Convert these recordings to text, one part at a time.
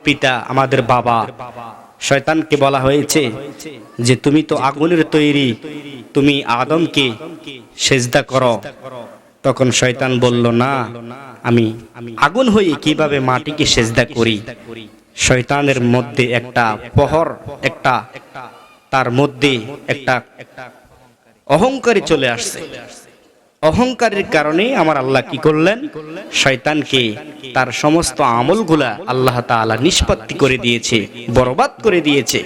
পিতা, আমাদের বাবা। শয়তানকে বলা হয়েছে যে তুমি তো আগুনের তৈরি, তুমি আদমকে সেজদা করো। তখন শয়তান বলল, না, আমি আগুন হয়ে কিভাবে মাটিকে সেজদা করি। শয়তানের মধ্যে একটা একটা তার মধ্যে একটা অহংকারী চলে আসছে। অহংকারের কারণে আমার আল্লাহ কি করলেন, শয়তানকে তার সমস্ত আমলগুলা আল্লাহ তাআলা নিষ্পত্তি করে দিয়েছে, বরবাদ করে দিয়েছে।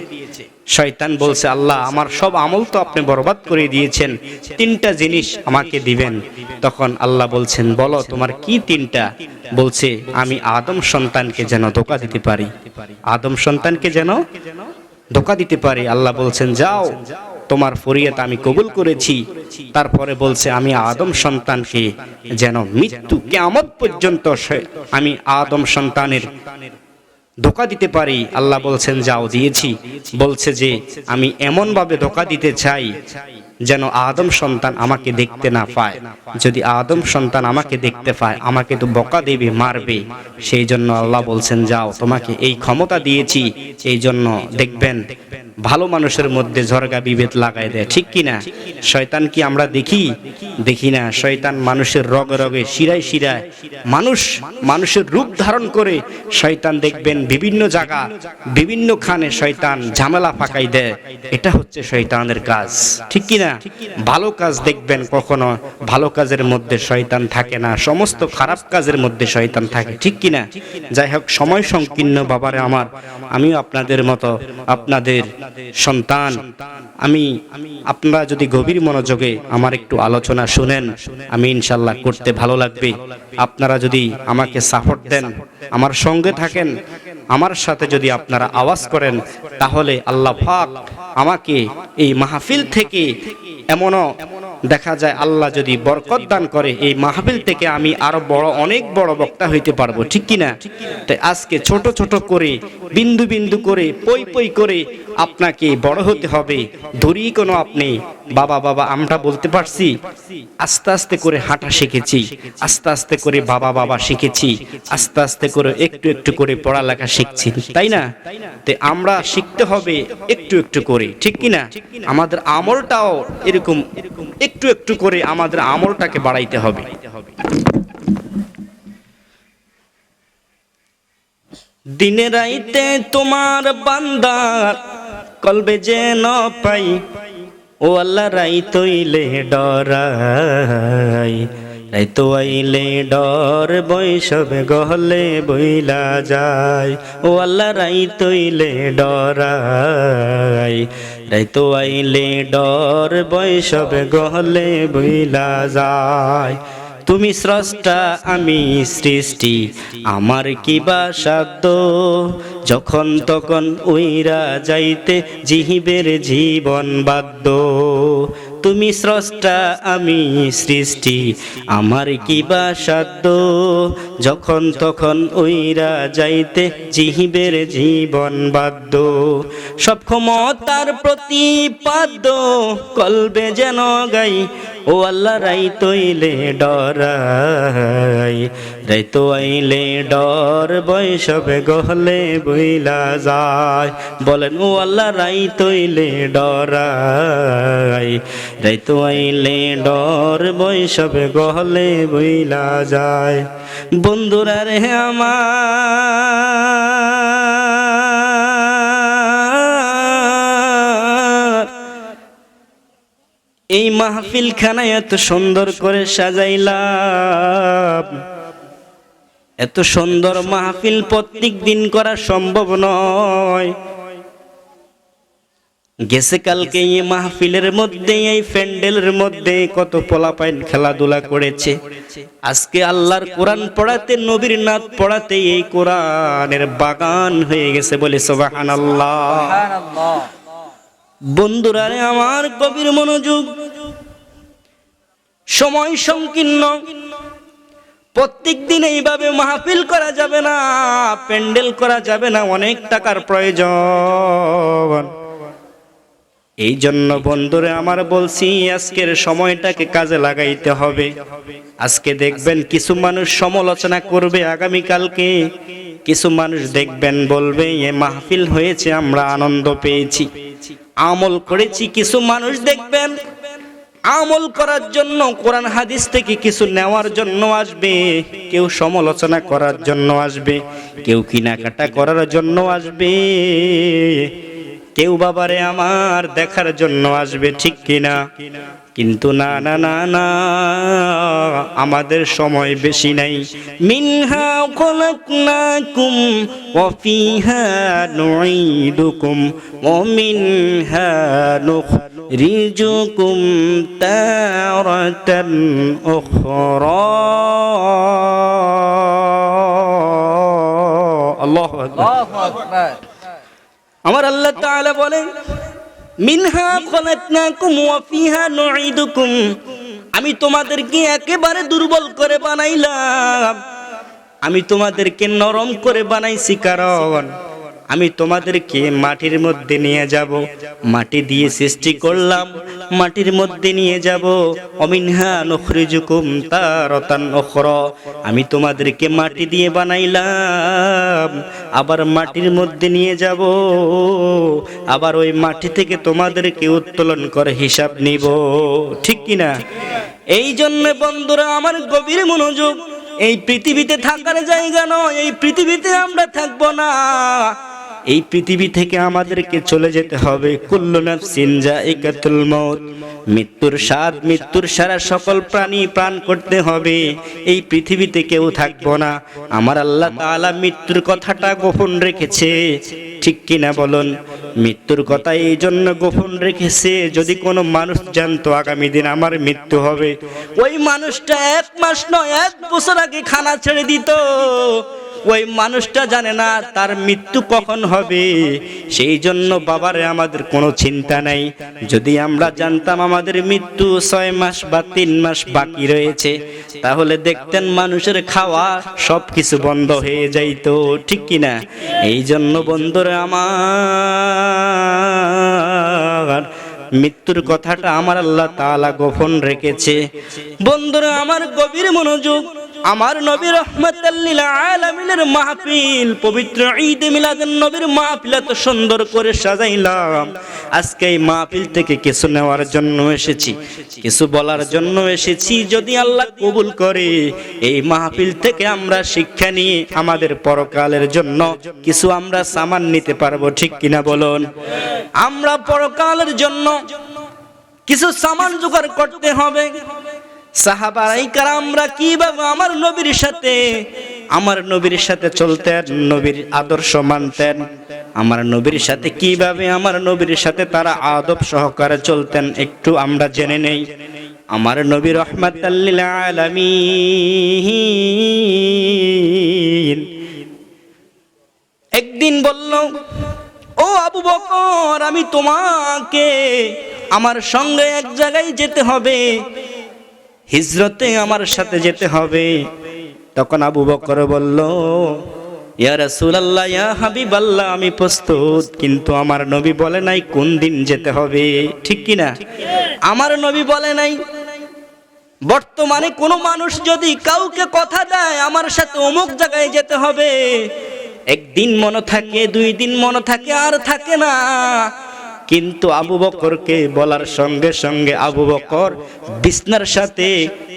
শয়তান বলছে, আল্লাহ আমার সব আমল তো আপনি বরবাদ করে দিয়েছেন, তিনটা জিনিস আমাকে দিবেন। তখন আল্লাহ বলছেন, বলো তোমার কি তিনটা। বলছে, আমি আদম সন্তানকে যেন ধোঁকা দিতে পারি, আদম সন্তানকে যেন ধোঁকা দিতে পারি। আল্লাহ বলছেন, যাও, তোমার ফরিয়াদ আমি কবুল করেছি। তারপরে বলছে, আমি আদম সন্তানকে যেন মৃত্যু কিয়ামত পর্যন্ত আমি আদম সন্তানের ধোঁকা দিতে পারি। আল্লাহ বলছেন, যাও, দিয়েছি। বলছে যে আমি এমন ভাবে ধোঁকা দিতে চাই যেন আদম সন্তান আমাকে দেখতে না পায়। যদি আদম সন্তান আমাকে দেখতে পায়, আমাকে তো বকা দেবে, মারবে। সেই জন্য আল্লাহ বলছেন, যাও, তোমাকে এই ক্ষমতা দিয়েছি। এই জন্য দেখবেন ভালো মানুষের মধ্যে ঝরগা বিভেদ লাগাই দেয়, ঠিক কিনা? শয়তান কি আমরা দেখি না? শয়তান মানুষের রগে রগে, শিরায় শিরায় মানুষের রূপ ধারণ করে শয়তান দেখবেন বিভিন্ন জায়গা, বিভিন্ন খানে শয়তান ঝামেলা পাকাই দেয়। এটা হচ্ছে শয়তানের কাজ, ঠিক কিনা? ভালো কাজ দেখবেন কখনো ভালো কাজের মধ্যে শয়তান থাকে না, সমস্ত খারাপ কাজের মধ্যে শয়তান থাকে, ঠিক কিনা? যাই হোক, সময় সংকীর্ণ বাবারে আমার, আমিও আপনাদের মতো আপনাদের সন্তান। আপনারা যদি গভীর মনোযোগে আমার একটু আলোচনা শুনেন, আমি ইনশাল্লাহ করতে ভালো লাগবে। আপনারা যদি আমাকে সাপোর্ট দেন, আমার সঙ্গে থাকেন, আমার সাথে যদি আপনারা আওয়াজ করেন, তাহলে আল্লাহ পাক আমাকে এই মাহফিল থেকে এমনও দেখা যায়, আল্লাহ যদি বরকত দান করে, এই মাহফিল থেকে আমি আরো অনেক বড় বক্তা হইতে পারবো, ঠিক কিনা? তাই আজকে ছোট ছোট করে, বিন্দু বিন্দু করে, পই পই করে আপনাকে বড় হতে হবে। ধরি কোনো আপনি বাবা বাবা আমরা বলতে পারছি, আস্তে আস্তে করে হাঁটা শিখেছি, আস্তে আস্তে করে বাবা বাবা শিখেছি, আস্তে আস্তে করে একটু একটু করে পড়ালেখা শিখছি, তাই না? তাই আমরা শিখতে হবে একটু একটু করে, ঠিক কিনা? আমাদের আমলটাও এরকম একটু একটু করে আমাদের আমলটাকে বাড়াইতে হবে। দিনে রাইতে তোমার বান্দার কলবে যেন পাই, ও আল্লাহ রাইত হইলে ডরাই, রাইত আইলে ডর বৈশবে গহলে বইলা যায়। ও আল্লাহ রাইত হইলে ডরাই, রাইত আইলে ডর বৈশবে গহলে বইলা যায়। তুমি স্রষ্টা, আমি সৃষ্টি, আমার কি বা সাধ্য, যখন তখন উইরা যাইতে জিহিবের জীবন বাধ্য। তুমি স্রষ্টা, আমি সৃষ্টি, আমার কি বা সাধ্য, যখন তখন উইরা যাইতে জিহিবের জীবন বাধ্য। সব ক্ষমতার প্রতিপাদ্য কলবে যেন গাই, ও আল্লাহ রাইত হইলে ডরাই, রাইত আইলে ডর বৈশবে গহলে বইলা যায়। বলেন, ও আল্লাহ রাইত হইলে ডরাই, রাইত আইলে ডর বৈশবে গহলে বইলা যায়। বন্ধুরা রে আমার, এই মাহফিল খানায় এত সুন্দর করে সাজাইলাম, এত সুন্দর মাহফিল প্রত্যেক দিন করা সম্ভব নয়। গেছে কালকে এই মাহফিলের মধ্যে, এই প্যান্ডেলের মধ্যে কত পোলাপাইন খেলাধুলা করেছে। আজকে আল্লাহর কোরআন পড়াতে, নবীর নাত পড়াতে এই কোরআনের বাগান হয়ে গেছে, বলে সুবহানাল্লাহ। বন্ধুরা রে আমার, গভীর মনোযোগ, সময় সংকীর্ণ, প্রত্যেক দিন এইভাবে মাহফিল করা যাবে না, প্যান্ডেল করা যাবে না, অনেক টাকার প্রয়োজন। এই জন্য বন্ধুরা আমার বলছি, আজকের সময়টাকে কাজে লাগাইতে হবে। আজকে দেখবেন কিছু মানুষ সমালোচনা করবে, আগামীকালকে কিছু মানুষ দেখবেন বলবে এ মাহফিল হয়েছে আমরা আনন্দ পেয়েছি, আমল করেছি। কিছু মানুষ দেখবেন আমল করার জন্য, কোরআন হাদিস থেকে কিছু নেওয়ার জন্য আসবে, কেউ সমালোচনা করার জন্য আসবে, কেউ কেনাকাটা করার জন্য আসবে, কেউ বাবারে আমার দেখার জন্য আসবে, ঠিক কিনা? কিন্তু না না না না, আমাদের সময় বেশি নাই। মিনহা খলাকনাকুম ওয়া ফিহা নুঈদুকুম ওয়া মিনহা নুখরিজুকুম তারাতান উখরা। আল্লাহু আকবার। আমার আল্লাহ তাআলা বলেন মিনহা খলাকনাকুম ওয়া ফিহা নুঈদুকুম, আমি তোমাদেরকে একেবারে দুর্বল করে বানাইলাম, আমি তোমাদেরকে নরম করে বানাইছি, কারণ আমি তোমাদেরকে মাটির মধ্যে নিয়ে যাব, মাটি দিয়ে সৃষ্টি করলাম, মাটির মধ্যে নিয়ে যাব। অমিনহা নুখরিজুকুম তারাতান উখরা, আমি তোমাদেরকে মাটি দিয়ে বানাইলাম, আবার মাটির মধ্যে নিয়ে যাব, আবার ওই মাটি থেকে তোমাদেরকে উত্তোলন করে হিসাব নিব, ঠিক কিনা? এই জন্য বন্ধুরা আমার গভীর মনোযোগ, এই পৃথিবীতে থাকার জায়গা নয়, এই পৃথিবীতে আমরা থাকবো না, এই পৃথিবী থেকে আমাদেরকে চলে যেতে হবে। কুল্লু নাফসিন যায়িকাতুল মউত, মৃত্যুর স্বাদ, মৃত্যুর সারা সকল প্রাণী প্রাণ করতে হবে, এই পৃথিবীতে কেউ থাকবো না। আমার আল্লাহ তাআলা মৃত্যুর কথাটা গোপন রেখেছে, ঠিক কিনা বলুন? মৃত্যুর কথা এই জন্য গোপন রেখেছে, যদি কোনো মানুষ জানতো আগামী দিন আমার মৃত্যু হবে, ওই মানুষটা 1 মাস নয় 1 বছর আগে খানা ছেড়ে দিত। ওই মানুষটা জানে না তার মৃত্যু কখন হবে, সেই জন্য বাবারে আমাদের কোনো চিন্তা নাই। যদি আমরা জানতাম আমাদের মৃত্যু 6 মাস বা 3 মাস বাকি রয়েছে, তাহলে দেখতেন মানুষের খাওয়া সবকিছু বন্ধ হয়ে যাইতো, ঠিক কিনা? এই জন্য বন্ধুরা আমার মৃত্যুর কথাটা আমার আল্লাহ তাআলা গোপন রেখেছে। বন্ধুরা আমার গভীর মনোযোগ, আমার নবী রাহমাতাল লিল আলামিনের মাহফিল, পবিত্র ঈদ মিলাদুন নবীর মাহফিল এত সুন্দর করে সাজাইলাম। আজকে এই মাহফিল থেকে কিছু নেওয়ার জন্য এসেছি, কিছু বলার জন্য এসেছি। যদি আল্লাহ কবুল করে এই মাহফিল থেকে আমরা শিক্ষা নিয়ে আমাদের পরকালের জন্য কিছু আমরা সামান নিতে পারবো, ঠিক কিনা বলুন? আমরা পরকালের জন্য কিছু সামান জোগাড় করতে হবে। সাহাবায়ে কেরামরা কিভাবে আমার নবীর সাথে চলতেন, নবীর আদর্শ মানতেন, আমার নবীর সাথে কিভাবে আমার নবীর সাথে তারা আদব সহকারে চলতেন, একটু আমরা জেনে নেই। আমার নবী রাহমাতাল লিল আলামিন একদিন বলল, ও আবু বকর, আমি তোমাকে আমার সঙ্গে এক জায়গায় যেতে হবে, হিজরতে আমার সাথে যেতে হবে। তখন আবু বকর বলল, ইয়া রাসূলুল্লাহ, ইয়া হাবিবাল্লাহ, আমি প্রস্তুত, কিন্তু আমার নবী বলে নাই কোন দিন যেতে হবে, ঠিক কিনা? আমার নবী বলে নাই। বর্তমানে কোনো মানুষ যদি কাউকে কথা দেয় আমার সাথে অমুক জায়গায় যেতে হবে, একদিন মনে থাকে, 2 দিন মনে থাকে, আর থাকে না। কিন্তু আবু বকরকে বলার সঙ্গে সঙ্গে আবু বকর বিছনার সাথে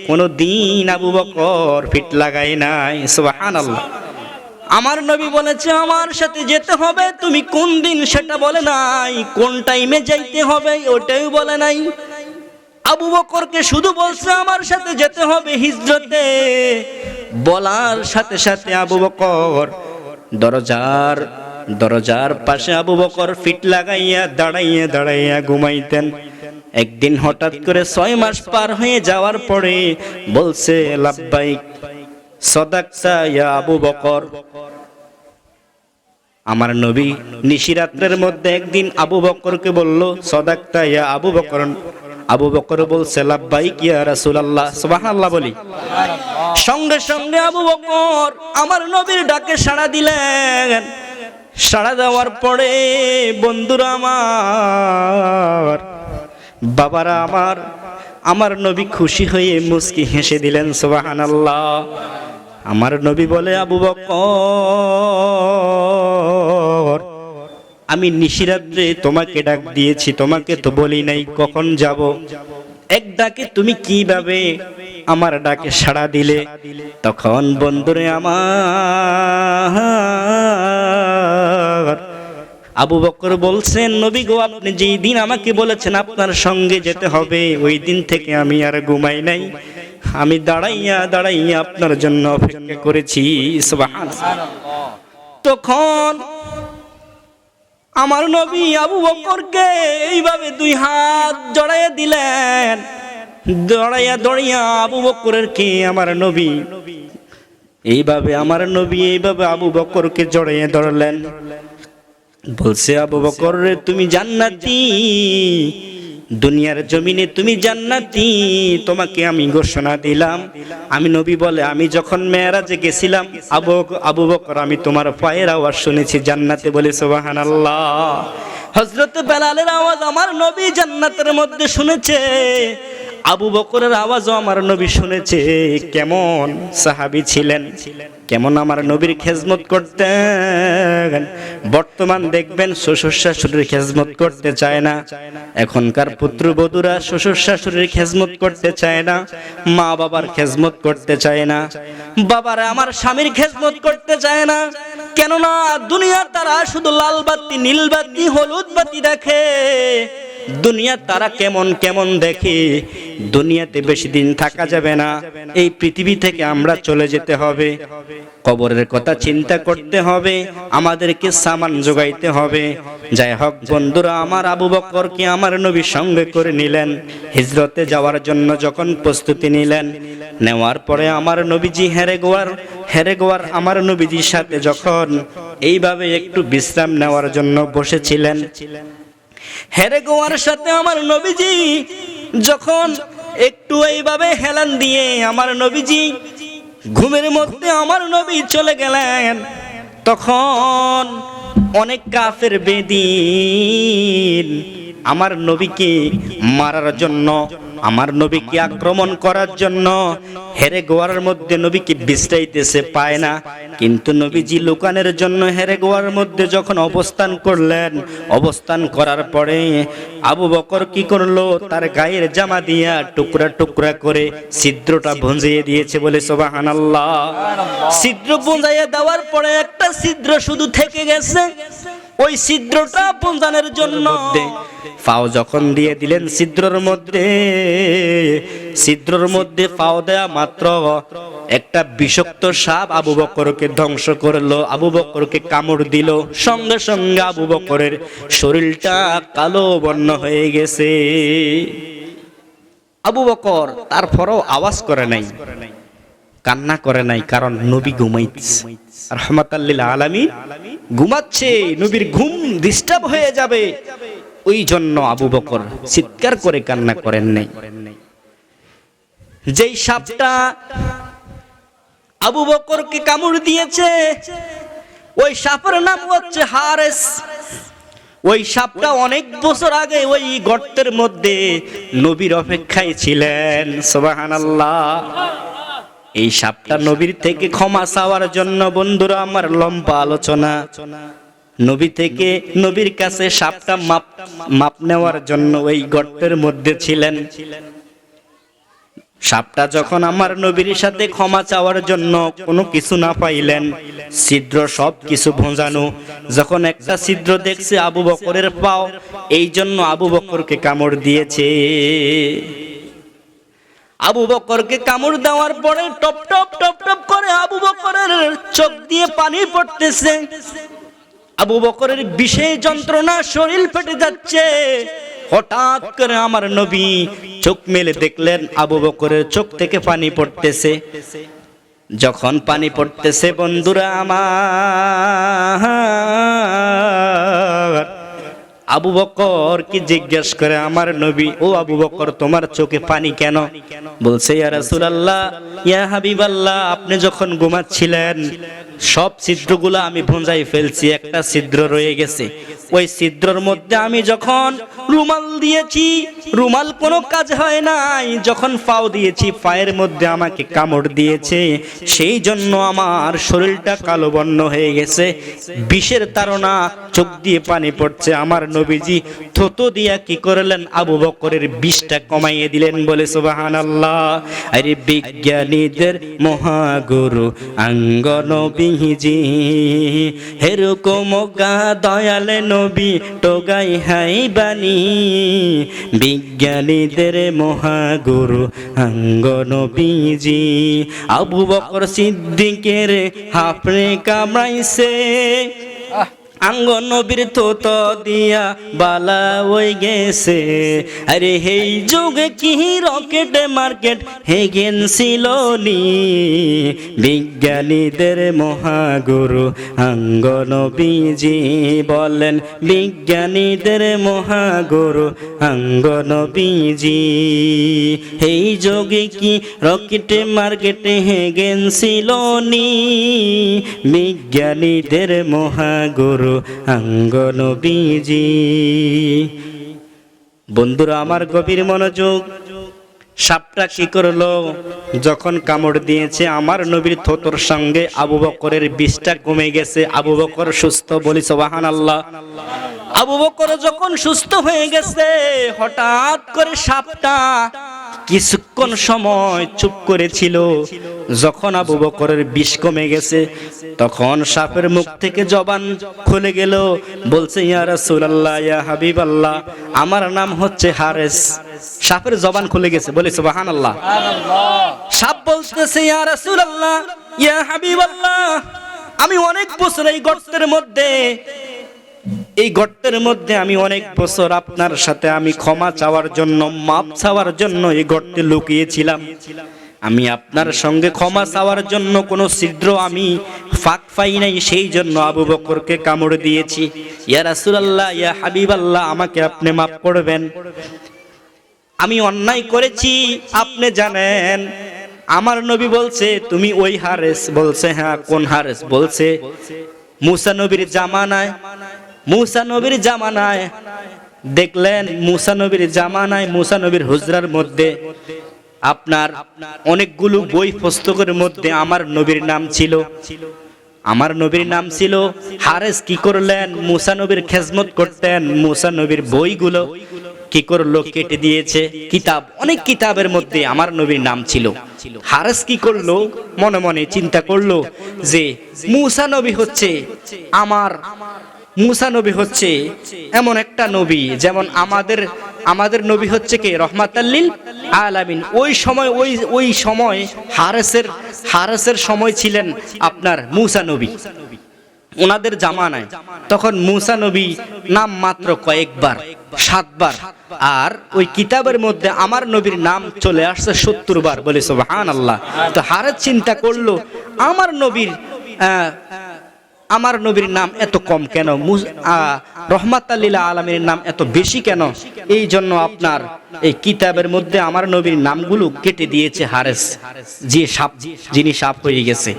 কোনো দিন আবু বকর ফিট লাগায় নাই। সুবহানাল্লাহ। আমার নবী বলেছে আমার সাথে যেতে হবে, তুমি কোন দিন সেটা বলে নাই, কোন টাইমে যাইতে হবে ওটাই বলে নাই। আবু বকরকে শুধু বলছে আমার সাথে যেতে হবে হিজরতে। বলার সাথে সাথে আবু বকর দরজার পাশে আবু বকর ফিট লাগাইয়া দাঁড়াইয়া ঘুমাইতেন। একদিন হঠাৎ করে 6 মাস পার হয়ে যাওয়ার পরে বলছে, লাব্বাইক সাদাকতা ইয়া আবু বকর। আমার নবী নিশিরাত্রের মধ্যে একদিন আবু বকরকে বলল, সাদাকতা ইয়া আবু বকর। আবু বকর বলছে, লাব্বাইক ইয়া রাসূলুল্লাহ। সুবহানাল্লাহ বলি। সঙ্গে সঙ্গে আবু বকর আমার নবীর ডাকে সাড়া দিলেন। সাড়া দেওয়ার পরে বন্ধুরা আমার, বাবারা আমার নবী খুশি হয়ে মুস্কি হেসে দিলেন। সুবহানাল্লাহ। আমার নবী বলে, আবু বকর, আমি নিশিরাত্রে তোমাকে ডাক দিয়েছি, তোমাকে তো বলি নাই কখন যাব। এক ডাকে তুমি কিভাবে আমার ডাকে সাড়া দিলে? তখন বন্ধুরে আমার আবু বকর বলছেন, নবী গো, আপনি যেই দিন আমাকে বলেছেন আপনার সঙ্গে যেতে হবে, ওই দিন থেকে আমি আর ঘুমাই নাই। আমি দাঁড়াইয়া দাঁড়াইয়া আপনার জন্য অপেক্ষা করেছি। সুবহানাল্লাহ। তখন আমার নবী আবু বকরকে এইভাবে দুই হাত জড়াইয়া দিলেন। দড়াইয়া দড়িয়া আবু বকরের কে আমার নবী এইভাবে আবু বকরকে জড়াইয়া ধরলেন। বলছে, আবু বকর রে, তুমি জান্নাতি, দুনিয়ার জমিনে তুমি জান্নাতি, তোমাকে আমি ঘোষণা দিলাম। আমি নবী বলে, আমি যখন মেরাজে গেছিলাম আবু বকর, আমি তোমার পায়ের আওয়াজ শুনেছি জান্নাতে। বলে সুবহানাল্লাহ। হযরত বেলালের আওয়াজ আমার নবী জান্নাতের মধ্যে শুনেছে, আবু বকরের আওয়াজও আমার নবী শুনেছে। কেমন সাহাবী ছিলেন, কেমন আমার নবীর খেজমত করতেন। বর্তমান দেখবেন শ্বশুর শাশুড়ির খেজমত করতে চায় না, এখনকার পুত্রবধূরা শ্বশুর শাশুড়ির খেজমত করতে চায় না, মা বাবার খেজমত করতে চায় না, বাবারা আমার স্বামীর খেজমত করতে চায় না। কেননা দুনিয়া তারা শুধু লাল বাতি, নীল বাতি, হলুদ বাতি দেখে। দুনিয়া তারা কেমন কেমন দেখে। দুনিয়াতে বেশি দিন থাকা যাবে না, এই পৃথিবী থেকে আমরা চলে যেতে হবে। কবরের কথা চিন্তা করতে হবে, আমাদেরকে সামান জোগাইতে হবে। যাই হোক বন্ধুরা, আমার আবু বকরকে আমার নবী সঙ্গে করে নিলেন। হিজরতে যাওয়ার জন্য যখন প্রস্তুতি নিলেন, নেওয়ার পরে আমার নবীজি হেরে গোয়ার আমার নবীজির সাথে যখন এইভাবে একটু বিশ্রাম নেওয়ার জন্য বসেছিলেন, হেরে গোয়ার সাথে আমার নবীজি যখন একটু এইভাবে হেলান দিয়ে আমার নবীজি ঘুমের মধ্যে আমার নবী চলে গেলেন, তখন অনেক কাফের বেদিন আমার নবীকে মারার জন্য, আমার নবীকে আক্রমণ করার জন্য হেরে গোয়ার মধ্যে নবীকে বিশ্রাইতেছে পায় না। কিন্তু নবীজি লুকানোর জন্য হেরে গোয়ার মধ্যে যখন অবস্থান করলেন, অবস্থান করার পরে আবু বকর কি করলো, তার গায়ের জামা দিয়া টুকরা টুকরা করে ছিদ্রটা ভুঁজিয়ে দিয়েছে। বলে সুবহানাল্লাহ। ছিদ্র ভুঁজাইয়া দেওয়ার পরে একটা ছিদ্র শুধু থেকে গেছে। ওই ছিদ্রটা ভুঁজানোর জন্য পাও যখন দিয়ে দিলেন ছিদ্রের মধ্যে পাও দেয়া মাত্র একটা বিষাক্ত সাপ আবু বকরকে ধ্বংস করলো, আবু বকরকে কামড় দিল। সঙ্গে সঙ্গে আবু বকরের শরীরটা কালো বর্ণ হয়ে গেছে। আবু বকর তারপরও আওয়াজ করে নাই, কান্না করে নাই, কারণ নবী ঘুমাইছে। রাহমাতাল লিল আলামিন ঘুমাচ্ছে, নবীর ঘুম ডিস্টার্ব হয়ে যাবে, ওই জন্য আবু বকর চিৎকার করে কান্না করেন নাই। যেই সাপটা আবু বকরকে কামড় দিয়েছে, ওই সাপের নাম হচ্ছে হারেস। ওই সাপটা অনেক বছর আগে ওই গর্তের মধ্যে নবীর অপেক্ষায় ছিলেন। সুবহানাল্লাহ। এই সাপটা নবীর থেকে ক্ষমা চাওয়ার জন্য, বন্ধুরা আমার লম্বা আলোচনা, নবীর কাছে সাপটা মাপ নেওয়ার জন্য ওই গর্তের মধ্যে ছিলেন। সাপটা যখন আমার নবীর সাথে ক্ষমা চাওয়ার জন্য কোনো কিছু না পাইলেন, ছিদ্র সব কিছু ভোঁজানো, যখন একটা ছিদ্র দেখছে আবু বকরের পাও, এই জন্য আবু বকরকে কামড় দিয়েছে। আবু বকরকে কামড় দেওয়ার পরে টপ টপ টপ টপ করে আবু বকরের চোখ দিয়ে পানি পড়তেছে। আবু বকরের বিশেষ যন্ত্রণা, শরীর ফেটে যাচ্ছে। হঠাৎ করে আমার নবী চোখ মেলে দেখলেন আবু বকরের চোখ থেকে পানি পড়তেছে। যখন পানি পড়তেছে, বন্ধুরা আমার আবু বকর কি জিজ্ঞেস করে আমার নবী, ও আবু বকর তোমার চোখে পানি কেন? বলছে, ইয়া রাসূলুল্লাহ, ইয়া হাবিবাল্লাহ, আপনি যখন ঘুমাচ্ছিলেন সব ছিদ্রগুলো আমি ভুঁজাই ফেলছি, একটা ছিদ্র রয়ে গেছে। ওই ছিদ্রের মধ্যে আমি যখন রুমাল দিয়েছি, রুমাল কোনো কাজ হয় নাই। যখন পাও দিয়েছি, পায়ের মধ্যে আমাকে কামড় দিয়েছে, সেই জন্য আমার শরীরটা কালো বর্ণ হয়ে গেছে। বিষের তাড়না, চোখ দিয়ে পানি পড়ছে। আমার নবীজি থুতু দিয়া কি করলেন? আবু বকরের বিষটা কমাইয়ে দিলেন। বলে সুবহানাল্লাহ। আরে বিজ্ঞানীদের মহাগুরু আঙ্গ নবীজি, হেরকম গা দয়ালে নবী টোগাই হাই বানি। বিজ্ঞানীদের মহাগুরু আঙ্গ নবীজি, আবু বকর সিদ্দিকের হাফড়ে কামড়াইছে, আঙ্গ নবীর থুত দিয়া বালা হয়ে গেছে। আরে হেই যুগে কি রকেট মার্কেট হে গেছিল নি। বিজ্ঞানীদের মহাগুরু আঙ্গ নবীজি বলেন, বিজ্ঞানীদের মহাগুরু আঙ্গ নবীজি, হেই যুগে কি রকেট মার্কেট হে গেছিল নি। বিজ্ঞানীদের মহাগুরু আঙ্গ নবীজি। বন্ধুরা আমার, গভীর মনোযোগ। সাপটা কি করলো? যখন কামড় দিয়েছে আমার নবীর থুতুর সঙ্গে আবু বকরের বিষটা কমে গেছে। আবু বকর সুস্থ। বলি সুবহানাল্লাহ। আবু বকর যখন সুস্থ হয়ে গেছে, হঠাৎ করে সাপটা কিছুক্ষণ সময় চুপ করেছিল। যখন আবু বকরের বিষ কমে গেছে, তখন সাপের মুখ থেকে জবান খুলে গেল। বলছে, ইয়া রাসূলুল্লাহ, ইয়া হাবিবাল্লাহ, আমার নাম হচ্ছে হারেস। সাপের জবান খুলে গেছে। বলে সুবহানাল্লাহ। সাপ বলতেছে, ইয়া রাসূলুল্লাহ, ইয়া হাবিবাল্লাহ, আমি অনেক বছর এই গর্তের মধ্যে আমি অনেক বছর আপনার সাথে আমি ক্ষমা চাওয়ার জন্য, মাপ চাওয়ার জন্য এই গর্তে লুকিয়েছিলাম। আমি আপনার সঙ্গে ক্ষমা চাওয়ার জন্য কোনো ছিদ্র আমি ফাঁক পাই নাই, সেই জন্য আবু বকরকে কামড় দিয়েছি। ইয়া রাসূলুল্লাহ, ইয়া হাবিবাল্লাহ, আমাকে আপনি মাফ করবেন। আমি অন্যায় করেছি, আপনি জানেন। আমার নবী বলছে, তুমি ওই হারেস? বলছে, হ্যাঁ। কোন হারেস? বলছে, মুসা নবীর জামানায়। মুসা নবীর জামানায় দেখলেন, মুসা নবীর জামানায় মুসা নবীর হুজরার মধ্যে আপনার অনেকগুলো বই পুস্তকের মধ্যে আমার নবীর নাম ছিল। আমার নবীর নাম ছিল। হারেস কি করলেন? মুসা নবীর খেজমত করতেন। মুসা নবীর বইগুলো কি করলো? কেটে দিয়েছে। কিতাব, অনেক কিতাবের মধ্যে আমার নবীর নাম ছিল। হারেস কি করলো? মনে মনে চিন্তা করলো যে মুসা নবী হচ্ছে মুসা নবী হচ্ছে এমন একটা নবী, যেমন আমাদের নবী হচ্ছে কে? রহমাতাল লিল আলামিন। ওই সময় হারেসের সময় ছিলেন আপনার মুসা নবী, ওনাদের জামানায়। তখন মুসা নবী নাম মাত্র কয়েকবার, 7 বার। আর ওই কিতাবের মধ্যে আমার নবীর নাম চলে আসছে 70 বার। বলে সুবহানাল্লাহ। তো হারেস চিন্তা করলো, আমার নবীর নাম এত কম কেন? রহমাতাল লিল আলামিনের নাম এত বেশি কেন? এই জন্য আপনার এই কিতাবের মধ্যে আমার নবীর নামগুলো কেটে দিয়েছে হারেস, যিনি সাপ হয়ে গেছে।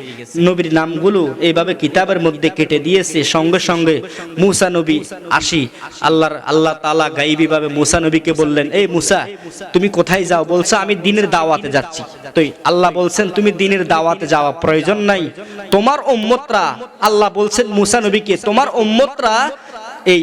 নবীর নামগুলো এইভাবে কিতাবের মধ্যে কেটে দিয়েছে। সঙ্গে সঙ্গে মুসা নবী আল্লাহ তাআলা গায়বী ভাবে মুসা নবীকে বললেন, এই মুসা, তুমি কোথায় যাও? বলছে, আমি দ্বীনের দাওয়াতে যাচ্ছি। তো আল্লাহ বলছেন, তুমি দ্বীনের দাওয়াতে যাওয়া প্রয়োজন নাই। তোমার উম্মতরা, আল্লাহ বলছেন মুসা নবীকে, তোমার উম্মতরা এই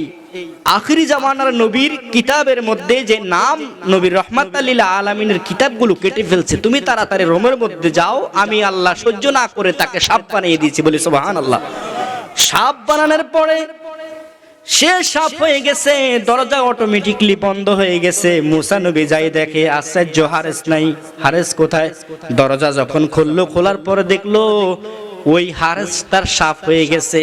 আখিরি জামানার নবীর কিতাবের মধ্যে যে নাম নবীর রহমাতাল লিল আলামিনের কিতাবগুলো কেটে ফেলছে, তুমি তাড়াতাড়ি রোমের মধ্যে যাও। আমি আল্লাহ সহ্য না করে তাকে সাপ বানিয়ে দিয়েছি। বলি সুবহানাল্লাহ। সাপ বানানোর পরে সে সাপ হয়ে গেছে, দরজা অটোমেটিকলি বন্ধ হয়ে গেছে। মুসা নবী যাই দেখে, আশ্চর্য, হারেস নাই। হারেস কোথায়? দরজা যখন খোলার পরে দেখলো ওই হারেস তার সাপ হয়ে গেছে।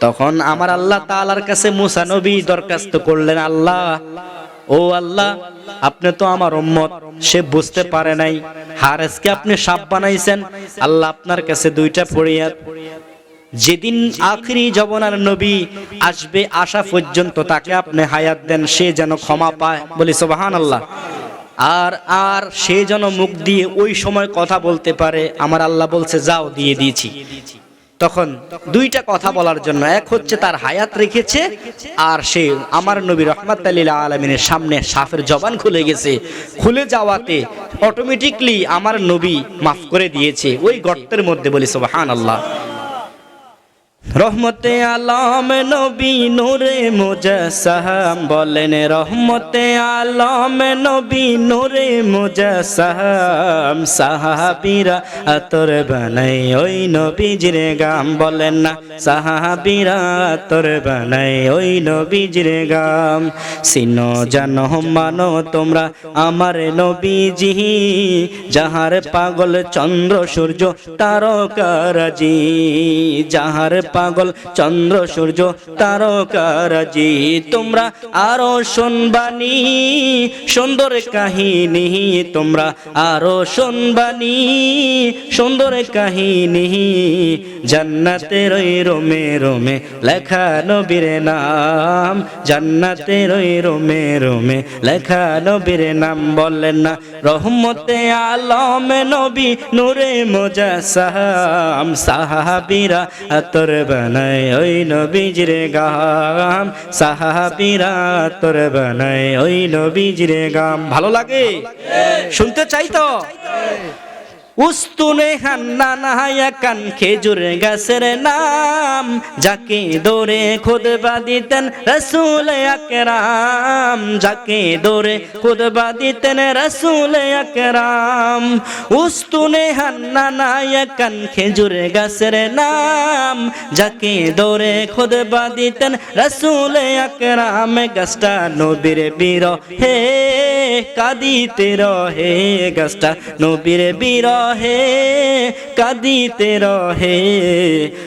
তখন আমার আল্লাহ তাআলার কাছে মুসা নবী দরখাস্ত করলেন, আল্লাহ, ও আল্লাহ, আপনি তো আমার উম্মত, সে বুঝতে পারে নাই, হারেসকে আপনি সাপ বানাইছেন। আল্লাহ, আপনার কাছে 2টা ফরিয়াদ। যেদিন আখিরি জমানার নবী আসবে, আসা পর্যন্ত তাকে আপনি হায়াত দেন, সে যেন ক্ষমা পায়। বলি সুবহানাল্লাহ। আর সে যেন মুখ দিয়ে ওই সময় কথা বলতে পারে। আমার আল্লাহ বলছে, যাও, দিয়ে দিয়েছি। তখন দুইটা কথা বলার জন্য, এক হচ্ছে তার হায়াত রেখেছে, আর সে আমার নবী রাহমাতুল লিল আলামিনের সামনে সাফের জবান খুলে গেছে। খুলে যাওয়াতে অটোমেটিকলি আমার নবী মাফ করে দিয়েছে ওই গর্তের মধ্যে। বলি সুবহানাল্লাহ। রহমতে আলম নবী নূরে মুজাসসাম, বলেন রহমতে আলম নবী নূরে মুজাসসাম। সাহাবীরা আতর বানাই ওই নবীজির গাম, বলেন না সাহাবীরা আতর বানাই ওই নবীজির গাম। সিনো জানো মানো তোমরা আমার নবীজি, যাহার পাগল চন্দ্র সূর্য তারকারাজি, যাহার পাগল চন্দ্র সূর্য তারকারাজি। তোমরা আরো শুনবানি সুন্দর কাহিনী, তোমরা আরো শুনবানি সুন্দর কাহিনী। জান্নাতের ওই রোমে রোমে লেখা নবীর নাম, জান্নাতের ওই রোমে রোমে লেখা নবীর নাম। বললেন না রহমতে আলম নবী নূরে মুজাসসাম। সাহাবীরা আতর বানাই ওই নবীজির গাম, সাহাবীরা আতর বানাই ওই নবীজির গাম। ভালো লাগে? শুনতে চাই তো? উস্তুনে হান্নানা কান খেজুর গাছের নাম, যাকে দৌড়ে খুতবা দিতেন রাসূল আকরাম, যাকে দৌড়ে খুতবা দিতেন রাসূল আকরাম। উস্তুনে হান্নানা কান খেজুর গাছের নাম, যাকে দৌড়ে খুতবা দিতেন রাসূল আকরাম। গাছটা নবীর বিরহে কাঁদিতে রহে, গাছটা নবীর বিরহে কাঁদিতে রহে।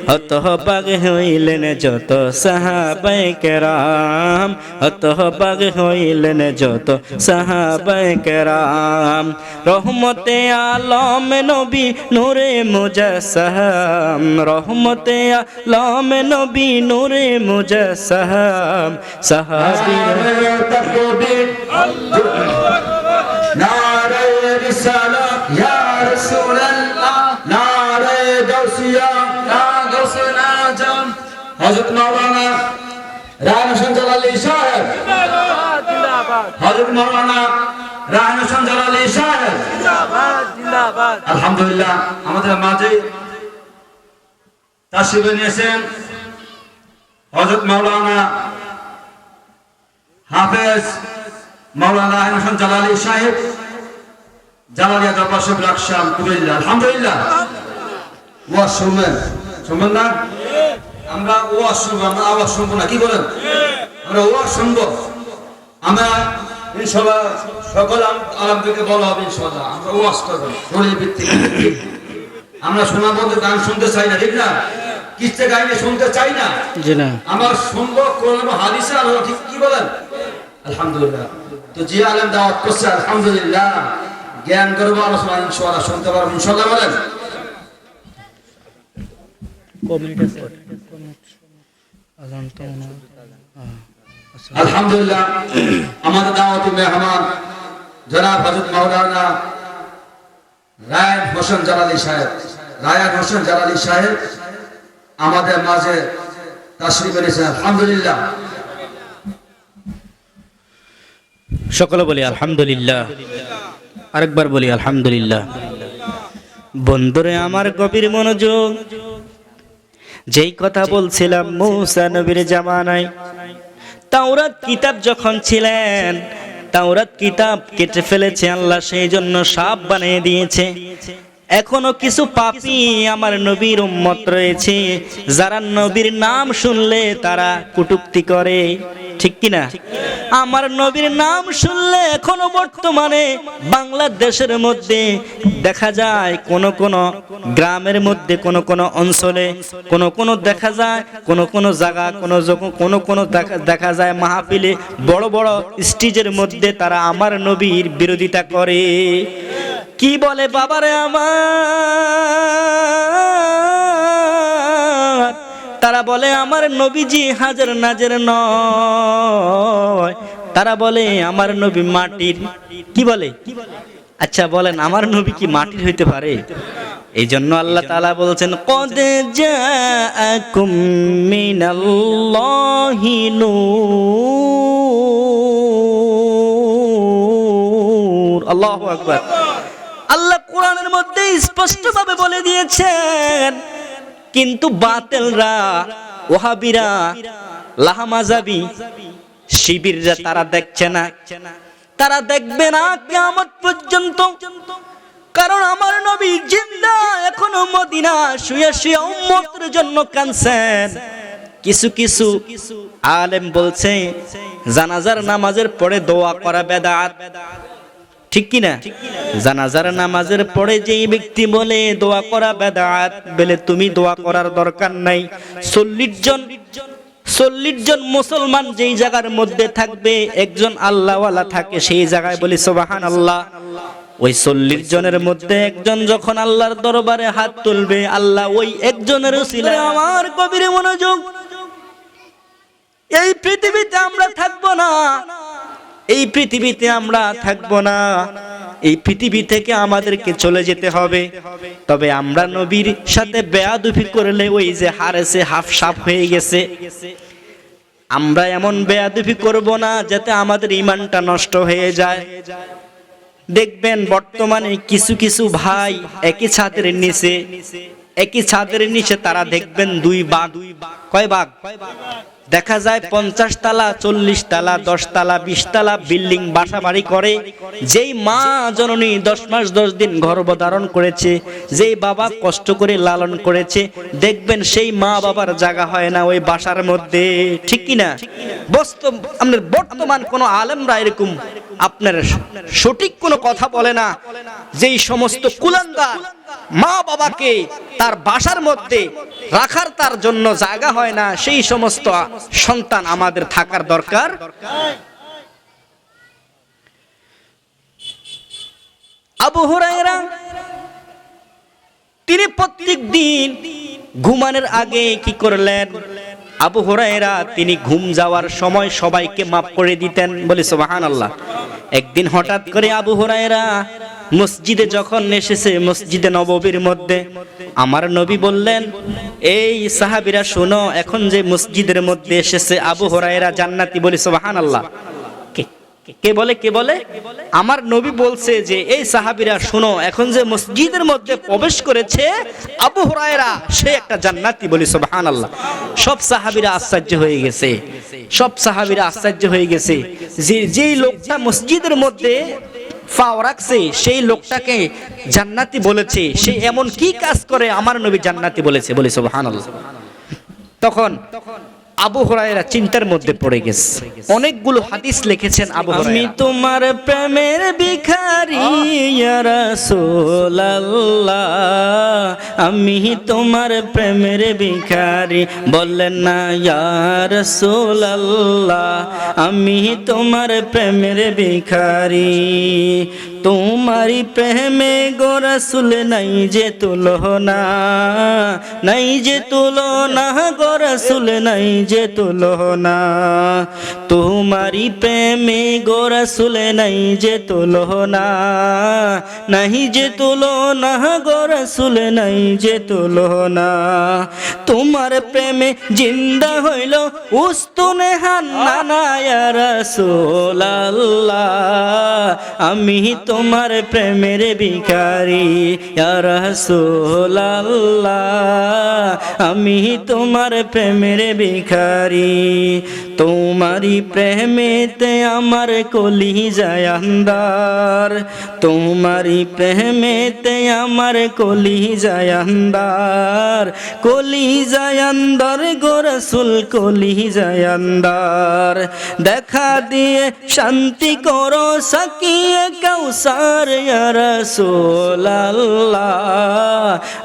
হতবাক হইলেন যত সাহাবায়ে কেরাম, হতবাক হইলেন যত সাহাবায়ে কেরাম। রহমতে আলম নবী নূরে মুজাসসাম, রহমতে আলম নবী নূরে মুজাসসাম। সাহাবীরা তাকবীর নারে রিসালাত ইয়া রাসূলুল্লাহ, নারে গাউসিয়া ইয়া গাউসুনা জাম। হযরত মাওলানা রায়হান হোসেন জালালী সাহেব জিন্দাবাদ জিন্দাবাদ, হযরত মাওলানা রায়হান হোসেন জালালী সাহেব জিন্দাবাদ জিন্দাবাদ। আলহামদুলিল্লাহ আমাদের মাঝে তাশরীফ নিয়েছেন হযরত মাওলানা হাফেজ মাওলানা রায়হান হোসেন জালালী সাহেব, জালালিয়া দরবার শরীফ রাকসাম কুমিল্লা। আলহামদুলিল্লাহ। ওয়াজ শুনবেন না? আমরা ওয়াজ শুনবো, আমরা আওয়াজ শুনবো না। কি বলেন? আমরা ওয়াজ শুনবো। আমরা ইনশাআল্লাহ সকল আলেমদেরকে বলা হবে ইনশাআল্লাহ আমরা ওয়াজ করবো শরীর ভিত্তিক। আমরা শোনা বলতে গান শুনতে চাই না, ঠিক না? কিস্তে গাইলে শুনতে চাই না। জি না, আমরা শুনবো কোরআন হাদিসে। আল্লাহ ঠিক কি বলেন? আলহামদুলিল্লাহ। তো যে আলেম দাওয়াত করছে আলহামদুলিল্লাহ, জ্ঞান করবো, আলোচনা ইনশাআল্লাহ শুনতে পারবো ইনশাআল্লাহ। বলেন আলহামদুলিল্লাহ। আমাদের দাওয়াতি মেহমান জনাব হযরত মাওলানা রায়হান হোসেন জালালী সাহেব, রায়হান হোসেন জালালী সাহেব আমাদের মাঝে তাশরীফ এনেছেন। আলহামদুলিল্লাহ। সকলে বলি আলহামদুলিল্লাহ। আরেকবার বলি আলহামদুলিল্লাহ। বন্ধুরে আমার গভীর মনোযোগ, যেই কথা বলছিলাম মূসা নবীর জামানায় তাওরাত কিতাব যখন ছিলেন, তাওরাত কিতাব কেটে ফেলেছে আল্লাহ, সেই জন্য সাপ বানিয়ে দিয়েছে। এখনো কিছু পাপী আমার নবীর উম্মত রয়েছে, যারা নবীর নাম শুনলে তারা কটূক্তি করে, ঠিক কিনা? আমার নবীর নাম শুনলে এখনো বর্তমানে বাংলাদেশের মধ্যে দেখা যায়, কোন কোন গ্রামের মধ্যে, কোন কোন অঞ্চলে, কোন কোন দেখা যায়, কোন কোন জায়গা, কোন কোন দেখা যায় মাহফিলে, বড় বড় স্টেজের মধ্যে তারা আমার নবীর বিরোধিতা করে। কি বলে বাবারে আমার, তারা বলে আমার নবীজি হাজার নাজের নয়, তারা বলে আমার নবী মাটির। কি বলে? আচ্ছা বলেন, আমার নবী কি মাটির হইতে পারে? এই জন্য আল্লাহ তাআলা বলছেন কদ জাআকুম মিনাল্লাহি নূর। আল্লাহু আকবার। আল্লাহ কোরআনের মধ্যে স্পষ্টভাবে বলে দিয়েছেন, কিন্তু বাতিলরা, ওহাবিরা, লাহামাজাবি, শিবিররা তারা দেখছে না, তারা দেখবে না কিয়ামত পর্যন্ত। কারণ আমার নবী জিন্দা এখনো মদিনা শুয়ে শুয়ে উম্মতের জন্য কাঁদছেন। কিছু কিছু আলেম বলছে জানাজার নামাজের পরে দোয়া করা বেদাত, ঠিক কি না? জানাজার নামাজের পরে যেই ব্যক্তি বলে দোয়া করা বেদাত, বলে তুমি দোয়া করার দরকার নাই। 40 জন মুসলমান যেই জায়গার মধ্যে থাকবে, একজন আল্লাহওয়ালা থাকে সেই জায়গায়, বলি সুবহানাল্লাহ। ওই 40 জনের মধ্যে একজন যখন আল্লাহর দরবারে হাত তুলবে, আল্লাহ ওই একজনের উসিলায়, আমার গভীর মনোযোগ, এই পৃথিবীতে আমরা থাকবো না, এই পৃথিবীতে আমরা থাকবো না, এই পৃথিবী থেকে আমাদেরকে চলে যেতে হবে। তবে আমরা নবীর সাথে বেয়াদবি করলে ওই যে হারেছে হাফ সাফ হয়ে গেছে, আমরা এমন বেয়াদবি করব না যাতে আমাদের ঈমানটা নষ্ট হয়ে যায়। দেখবেন বর্তমানে কিছু কিছু ভাই একই ছাদের নিচে তারা দেখবেন 2 ভাগ, কয় ভাগ? দেখা যায় 50 তালা, 40 তালা, 10 তালা, 20 তালা বিল্ডিং বাসা বাড়ি করে। যেই মা জননী 10 মাস 10 দিন গর্ভধারণ করেছে, যেই বাবা কষ্ট করে লালন করেছে, দেখবেন সেই মা বাবার জায়গা হয় না ওই বাসার মধ্যে, ঠিক কি না? আমাদের বর্তমান কোন আলেমরা এরকম আপনার সঠিক কোনো কথা বলে না। যেই সমস্ত কুলাঙ্গার মা বাবাকে তার বাসার মধ্যে রাখার তার জন্য জায়গা হয় না, সেই সমস্ত সন্তান আমাদের থাকার দরকার। আবু হুরায়রা তিনি প্রত্যেক দিন ঘুমানোর আগে কি করলেন? আবু হুরায়রা তিনি ঘুম যাওয়ার সময় সবাইকে মাফ করে দিতেন, বলি সুবহানাল্লাহ। একদিন হঠাৎ করে আবু হুরায়রা মসজিদে যখন এসেছে, মসজিদে নববীর মধ্যে, আমার নবী বললেন, এই সাহাবীরা শোনো, এখন যে মসজিদের মধ্যে এসেছে আবু হুরায়রা জান্নাতি, বলি সুবহানাল্লাহ। কে বলে? আমার নবী বলছে যে এই সাহাবীরা শোনো, এখন যে মসজিদের মধ্যে প্রবেশ করেছে আবু হুরায়রা, সে একটা জান্নাতি, বলি সুবহানাল্লাহ। সব সাহাবীরা আশ্চর্য হয়ে গেছে, যে লোকটা মসজিদের মধ্যে পাও রাখছে সেই লোকটাকে জান্নাতি বলেছে, সে এমন কি কাজ করে আমার নবী জান্নাতি বলেছে, বলি সুবহানাল্লাহ। তখন আবু হুরায়রা চিন্তার মধ্যে পড়ে গেছে। অনেকগুলো হাদিস লিখেছেন আবু হুরায়রা। আমি তোমার প্রেমের ভিখারি ইয়া রাসূলুল্লাহ, আমি তোমার প্রেমের ভিখারি, বললেন না ইয়া রাসূলুল্লাহ, আমি তোমার প্রেমের ভিখারি। তোমারি প্রেমে গো রাসূল নাই যে তুলনা, নাই যে তুলনা গো রাসূল, নাই যে তুলনা। তোমারি প্রেমে গো রাসূল নাই যে তুলনা, নাই যে তুলনা গো রাসূল, নাই যে তুলনা। তোমার প্রেমে জিন্দা হইল উস্তুনে হান্নানা ইয়া রাসূলুল্লাহ, আমি তোমার প্রেমের ভিখারি ইয়া রাসূলুল্লাহ, আমি তোমার প্রেমের ভিখারি। তোমারি প্রেমেতে আমার কলিজায় আন্দার, তোমারি প্রেমেতে আমার কলিজায় আন্দার, কলিজায় আন্দার গো রাসূল, কলিজায় আন্দার। দেখা দিয়ে শান্তি করো সাকিয়ে কাউসার ইয়া রাসূলুল্লাহ,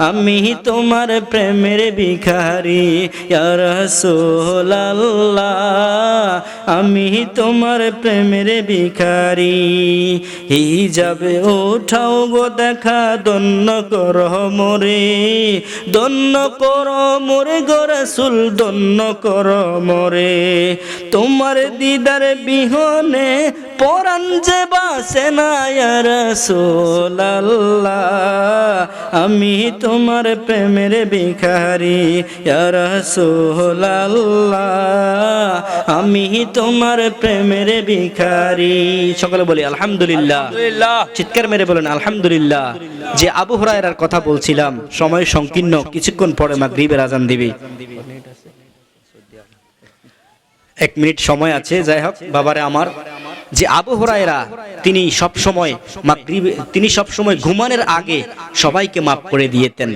আমি তোমার প্রেমের ভিখারি ইয়া রাসূলুল্লাহ, আমি তোমার প্রেমের ভিখারি। হিজাবে ওঠাও গো দেখা, ধন্য করো মোরে, ধন্য করো মোরে গো রাসূল, ধন্য করো মোরে। তোমার দিদার বিহনে পরাণ যে বাসে না ইয়া রাসূলুল্লাহ, আমি তোমার প্রেমের ভিখারি ইয়া রাসূলুল্লাহ, আমি তোমার প্রেমের ভিখারি। সকলে বলি আলহামদুলিল্লাহ। চিৎকার মেরে বলেন আলহামদুলিল্লাহ। যে আবু হুরায়রার কথা বলছিলাম, সময় সংকীর্ণ, কিছুক্ষণ পরে মাগরিবের আজান দিবে। 1 মিনিট সময় আছে। যাই হোক বাবারে আমার, যে আবু হুরায়রা তিনি সব সময় ঘুমানোর আগে সবাইকে মাফ করে দিয়েতেন।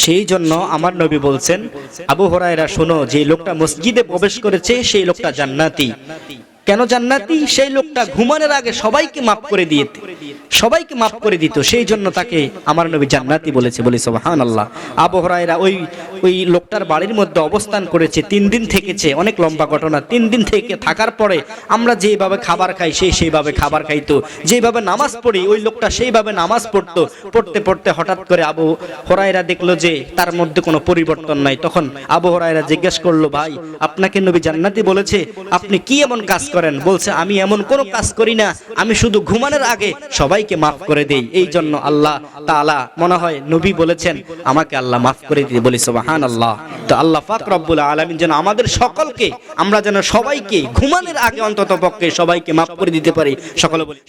সেই জন্য আমার নবী বলছেন, আবু হুরায়রা শোনো, যে লোকটা মসজিদে প্রবেশ করেছে সেই লোকটা জান্নাতি। কেন জান্নাতি? সেই লোকটা ঘুমানোর আগে সবাইকে মাফ করে দিত, সেই জন্য তাকে আমার নবী জান্নাতি বলেছে। বলি সুবহানাল্লাহ। আবু হুরায়রা ওই লোকটার বাড়ির মধ্যে অবস্থান করেছে, 3 দিন থেকেছে। অনেক লম্বা ঘটনা। 3 দিন থেকে থাকার পরে আমরা যেভাবে খাবার খাই সেইভাবে খাবার খাইতো, যেভাবে নামাজ পড়ি ওই লোকটা সেইভাবে নামাজ পড়তো। পড়তে হঠাৎ করে আবু হুরায়রা দেখলো যে তার মধ্যে কোনো পরিবর্তন নাই। তখন আবু হুরায়রা জিজ্ঞেস করলো, ভাই আপনাকে নবী জান্নাতি বলেছে, আপনি কি এমন কাজ করেন? বলছে, আমি এমন কোনো কাজ করি না, আমি শুধু ঘুমানোর আগে সবাইকে মাফ করে দেই। এই জন্য আল্লাহ তাআলা মনে হয় নবী বলেছেন আমাকে আল্লাহ মাফ করে দিতে। বলি সুবহানাল্লাহ। তো আল্লাহ পাক রব্বুল আলামিন যেন আমাদের সকলকে, আমরা যেন সবাইকে ঘুমানোর আগে অন্তত পক্ষে সবাইকে মাফ করে দিতে পারি। সকলে বলি।